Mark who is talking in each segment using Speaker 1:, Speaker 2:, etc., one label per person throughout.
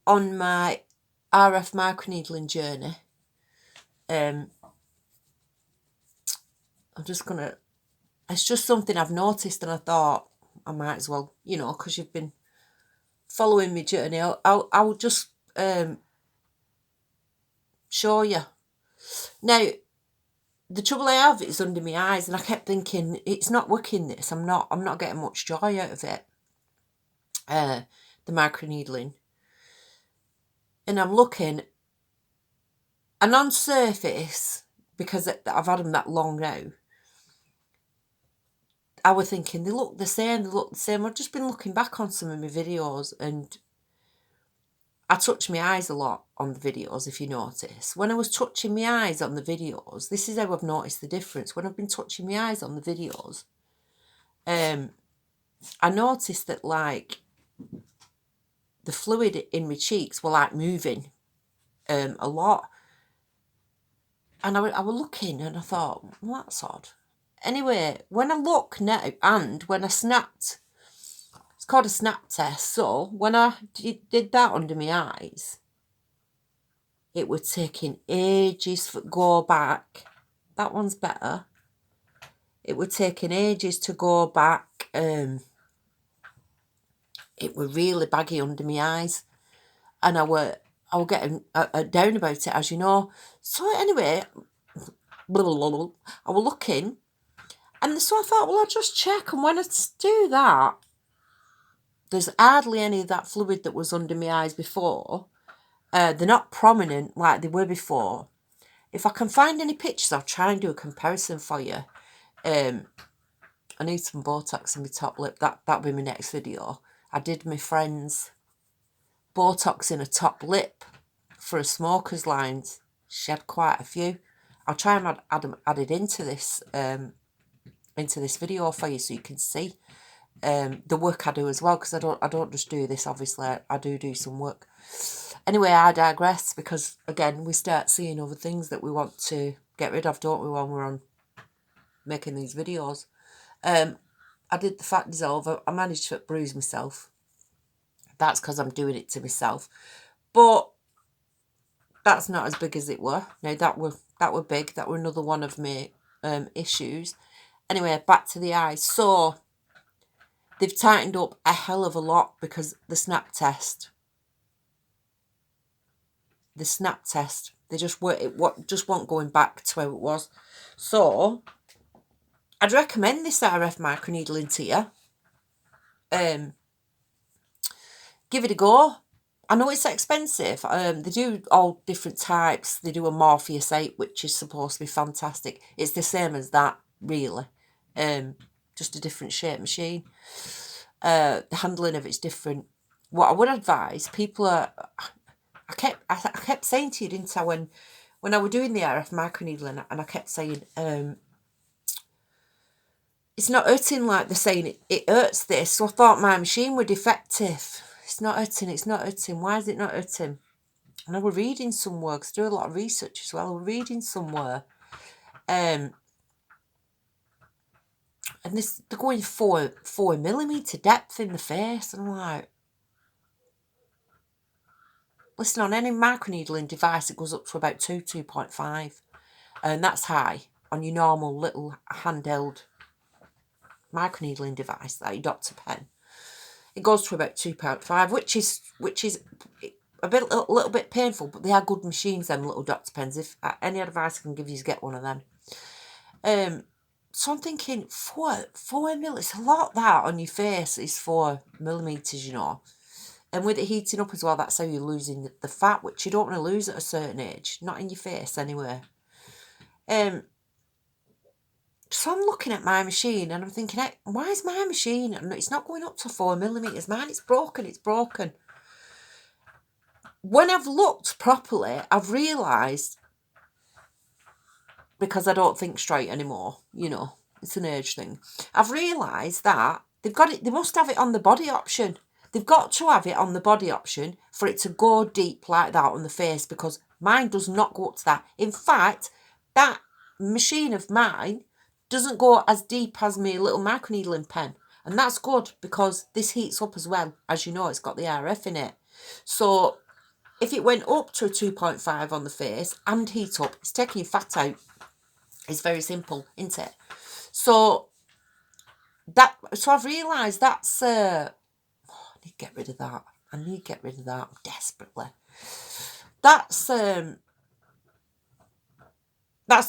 Speaker 1: on my RF microneedling journey, I'm just going to, it's just something I've noticed, and I thought I might as well, you know, because you've been following my journey, I'll just show you. Now, the trouble I have is under my eyes, and I kept thinking, it's not working this. I'm not getting much joy out of it. The microneedling. And I'm looking, and on surface, because I've had them that long now, I was thinking, they look the same. I've just been looking back on some of my videos, and I touch my eyes a lot on the videos, if you notice. When I was touching my eyes on the videos, this is how I've noticed the difference. When I've been touching my eyes on the videos, I noticed that, like, the fluid in my cheeks were, like, moving a lot. And I was looking, and I thought, well, that's odd. Anyway, when I look now, and when I snapped, it's called a snap test. So when I did that under my eyes, it was taking ages to go back. That one's better. It was taking ages to go back. It was really baggy under my eyes, and I was getting down about it, as you know. So anyway, I was looking, and so I thought, well, I'll just check. And when I do that, there's hardly any of that fluid that was under my eyes before. They're not prominent like they were before. If I can find any pictures, I'll try and do a comparison for you. I need some Botox in my top lip. That'll be my next video. I did my friend's Botox in a top lip for a smoker's lines. She had quite a few. I'll try and add it into this video for you, so you can see the work I do as well, because I don't just do this. Obviously, I do some work. Anyway, I digress, because again, we start seeing other things that we want to get rid of, don't we, when we're on making these videos. I did the fat dissolve. I managed to bruise myself. That's because I'm doing it to myself. But that's not as big as it were. Now, that were big. That were another one of my issues. Anyway, back to the eyes. So they've tightened up a hell of a lot, because the snap test, they just weren't going back to how it was. So I'd recommend this RF microneedling to you. Give it a go. I know it's expensive. They do all different types. They do a Morpheus 8, which is supposed to be fantastic. It's the same as that, really. Just a different shape machine. The handling of it's different. What I would advise people are, I kept saying to you, didn't I, when I was doing the RF microneedling, and I kept saying, it's not hurting like they're saying it hurts this. So I thought my machine were defective. It's not hurting. Why is it not hurting? And I was reading somewhere, because I do a lot of research as well. I was reading somewhere, and they're going 4mm depth in the face, and I'm like, listen, on any microneedling device, it goes up to about 2.5, and that's high on your normal little handheld microneedling device, like your Dr. Pen. It goes to about 2.5, which is a little bit painful, but they are good machines, them little Dr. Pens. If any advice I can give you is get one of them. So I'm thinking, 4mm, it's a lot, that on your face is 4mm, you know. And with it heating up as well, that's how you're losing the fat, which you don't want to lose at a certain age. Not in your face, anyway. So I'm looking at my machine, and I'm thinking, hey, why is my machine, it's not going up to 4mm. Mine, it's broken. When I've looked properly, I've realised, because I don't think straight anymore, you know, it's an age thing. I've realised that they must have it on the body option. They've got to have it on the body option for it to go deep like that on the face, because mine does not go up to that. In fact, that machine of mine doesn't go as deep as my little microneedling pen. And that's good, because this heats up as well. As you know, it's got the RF in it. So if it went up to a 2.5 on the face and heat up, it's taking your fat out. It's very simple, isn't it? So I've realised that's I need to get rid of that. I need to get rid of that desperately. That's the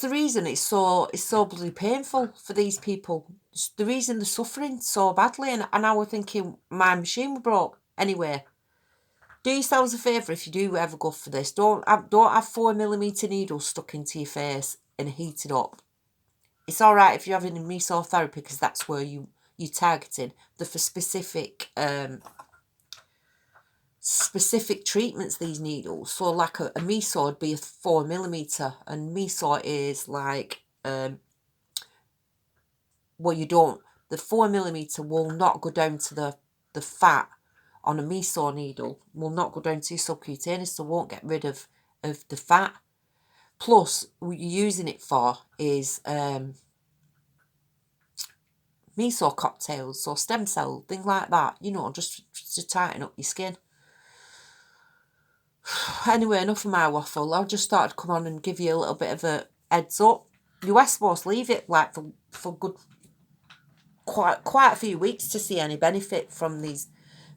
Speaker 1: reason it's so bloody painful for these people. It's the reason they're suffering so badly. And I was thinking my machine was broke. Anyway, do yourselves a favour if you do ever go for this. Don't have 4mm needles stuck into your face and heat it up. It's all right if you're having a mesotherapy because that's where you're targeting. They're for specific treatments, these needles. So like a meso would be a 4mm, and meso is like you don't, the 4mm will not go down to the fat on a meso needle, will not go down to your subcutaneous, so won't get rid of the fat. Plus what you're using it for is meso cocktails, so stem cell, things like that, just to tighten up your skin. Anyway, enough of my waffle. I just thought I'd come on and give you a little bit of a heads up. You are supposed to leave it like for good quite a few weeks to see any benefit from these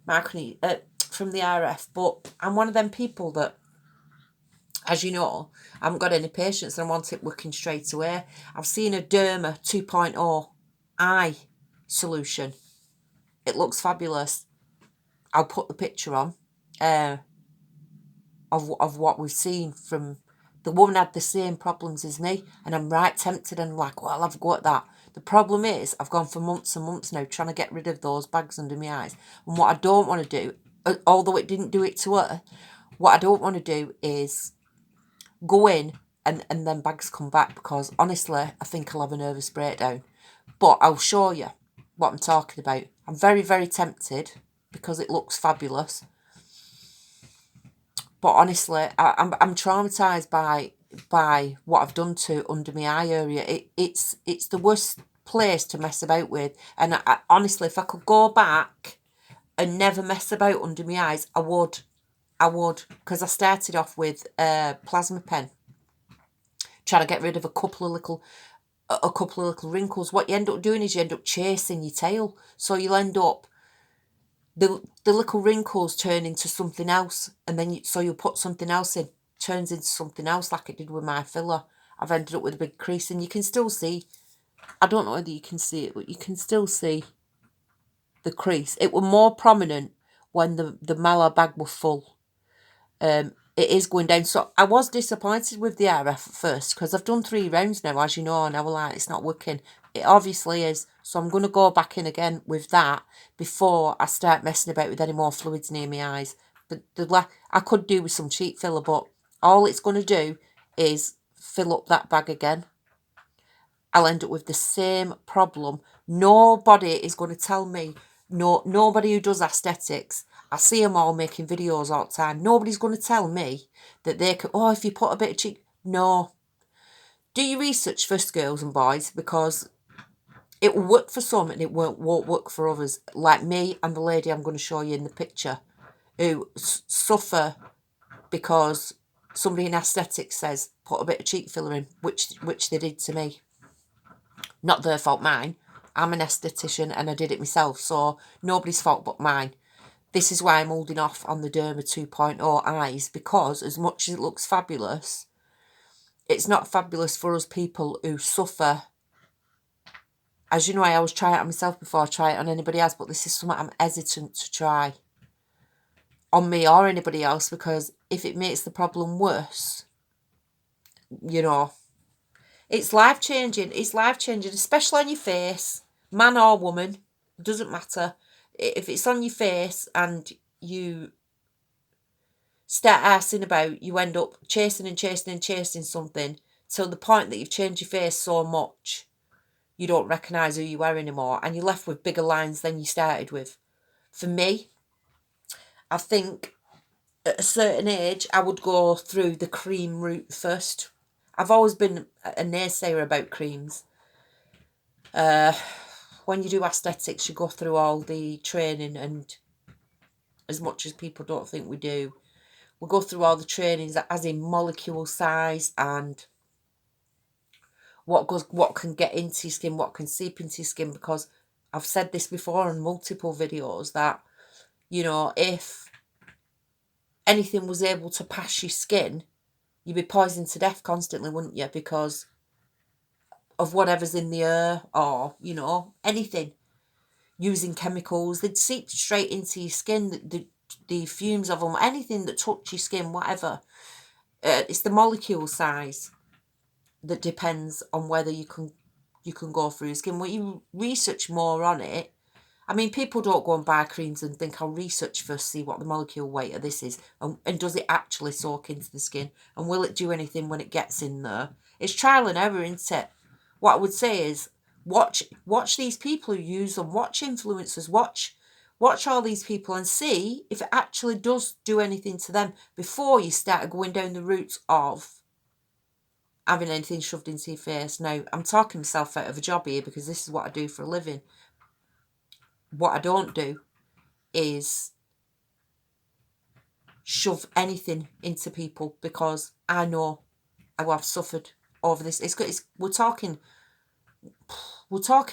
Speaker 1: from the RF, but I'm one of them people that, as you know, I haven't got any patience and I want it working straight away. I've seen a Derma 2.0 eye solution. It looks fabulous. I'll put the picture on of what we've seen from the woman. Had the same problems as me, and I'm right tempted and like, well, I've got that. The problem is I've gone for months and months now trying to get rid of those bags under my eyes, and what I don't want to do, although it didn't do it to her, what I don't want to do is go in and then bags come back, because honestly I think I'll have a nervous breakdown. But I'll show you what I'm talking about. I'm very, very tempted because it looks fabulous. But honestly, I'm traumatised by what I've done to under my eye area. It's the worst place to mess about with. And honestly, if I could go back and never mess about under my eyes, I would. Because I started off with a plasma pen, trying to get rid of a couple of little wrinkles. What you end up doing is you end up chasing your tail. So you'll end up, the little wrinkles turn into something else, and then you'll put something else in, turns into something else, like it did with my filler. I've ended up with a big crease, and you can still see, I don't know whether you can see it, but you can still see the crease. It were more prominent when the Mala bag was full. It is going down. So I was disappointed with the RF at first, because I've done 3 rounds now, as you know, and I was like, it's not working. It obviously is. So I'm going to go back in again with that before I start messing about with any more fluids near my eyes. But I could do with some cheap filler, but all it's going to do is fill up that bag again. I'll end up with the same problem. Nobody is going to tell me, nobody who does aesthetics, I see them all making videos all the time. Nobody's going to tell me that they can, if you put a bit of cheek. No. Do your research first, girls and boys, because it will work for some and it won't work for others. Like me and the lady I'm going to show you in the picture, who suffer because somebody in aesthetics says, put a bit of cheek filler in, which they did to me. Not their fault, mine. I'm an esthetician and I did it myself, so nobody's fault but mine. This is why I'm holding off on the Derma 2.0 eyes, because as much as it looks fabulous, it's not fabulous for us people who suffer. As you know, I always try it on myself before I try it on anybody else, but this is something I'm hesitant to try on me or anybody else, because if it makes the problem worse, it's life-changing. It's life-changing, especially on your face, man or woman, it doesn't matter. If it's on your face and you start arsing about, you end up chasing and chasing and chasing something till the point that you've changed your face so much you don't recognise who you are anymore, and you're left with bigger lines than you started with. For me, I think at a certain age I would go through the cream route first. I've always been a naysayer about creams. When you do aesthetics, you go through all the training, and as much as people don't think we do, we go through all the trainings, as in molecule size and what can get into your skin, what can seep into your skin, because I've said this before in multiple videos that, you know, if anything was able to pass your skin, you'd be poisoned to death constantly, wouldn't you? Because of whatever's in the air, or, you know, anything using chemicals, they'd seep straight into your skin, the fumes of them, anything that touch your skin, whatever. It's the molecule size that depends on whether you can go through your skin. When you research more on it, I mean, people don't go and buy creams and think, I'll research first, see what the molecule weight of this is, and does it actually soak into the skin, and will it do anything when it gets in there? It's trial and error, isn't it? What I would say is, watch these people who use them, watch influencers, watch all these people, and see if it actually does do anything to them before you start going down the route of having anything shoved into your face. Now, I'm talking myself out of a job here because this is what I do for a living. What I don't do is shove anything into people, because I know how I've suffered over this. We're talking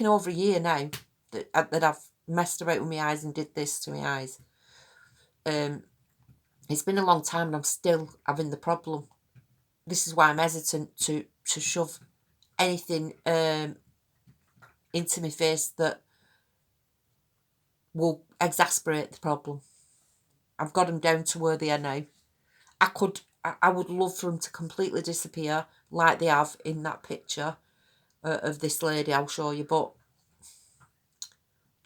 Speaker 1: over a year now that I've messed about with my eyes and did this to my eyes. It's been a long time and I'm still having the problem. This is why I'm hesitant to shove anything into my face that will exasperate the problem. I've got them down to where they are now. I would love for them to completely disappear like they have in that picture of this lady I'll show you, but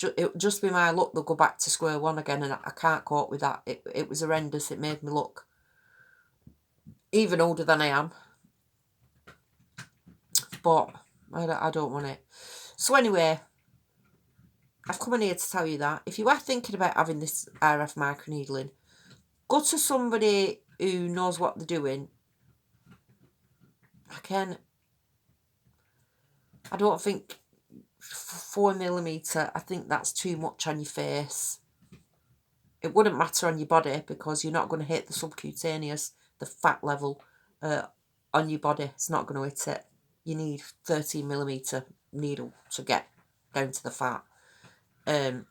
Speaker 1: it just be my luck they'll go back to square one again, and I can't cope with that. It was horrendous. It made me look even older than I am, but I don't want it. So anyway, I've come in here to tell you that if you are thinking about having this RF microneedling, go to somebody who knows what they're doing. I don't think 4mm, I think that's too much on your face. It wouldn't matter on your body because you're not going to hit the subcutaneous, the fat level on your body. It's not going to hit it. You need 13mm needle to get down to the fat. And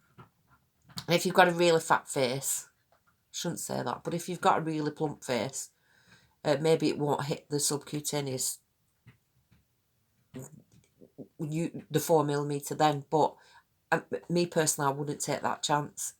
Speaker 1: if you've got a really fat face, I shouldn't say that, but if you've got a really plump face, maybe it won't hit the subcutaneous, the 4mm then. But me personally, I wouldn't take that chance.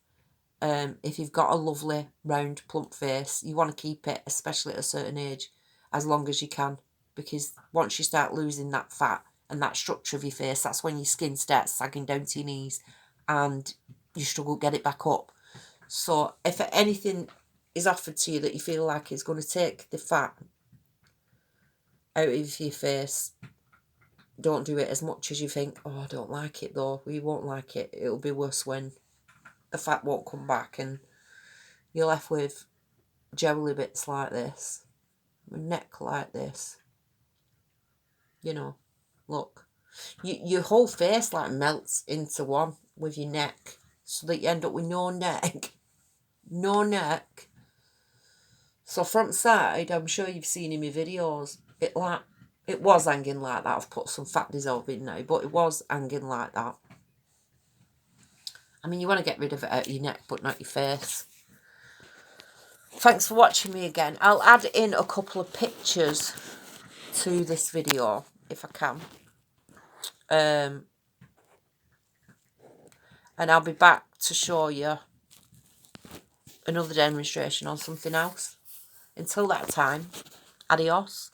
Speaker 1: If you've got a lovely round plump face, you want to keep it, especially at a certain age, as long as you can, because once you start losing that fat and that structure of your face, that's when your skin starts sagging down to your knees and you struggle to get it back up. So if anything is offered to you that you feel like is going to take the fat out of your face, don't do it as much as you think, oh, I don't like it though. You won't like it. It'll be worse when the fat won't come back and you're left with jelly bits like this, a neck like this. You know, look. Your whole face like melts into one with your neck, so that you end up with no neck. No neck. So front side, I'm sure you've seen in my videos, it was hanging like that. I've put some fat dissolve in now, but it was hanging like that. I mean, you want to get rid of it out of your neck, but not your face. Thanks for watching me again. I'll add in a couple of pictures to this video, if I can. And I'll be back to show you another demonstration on something else. Until that time, adios.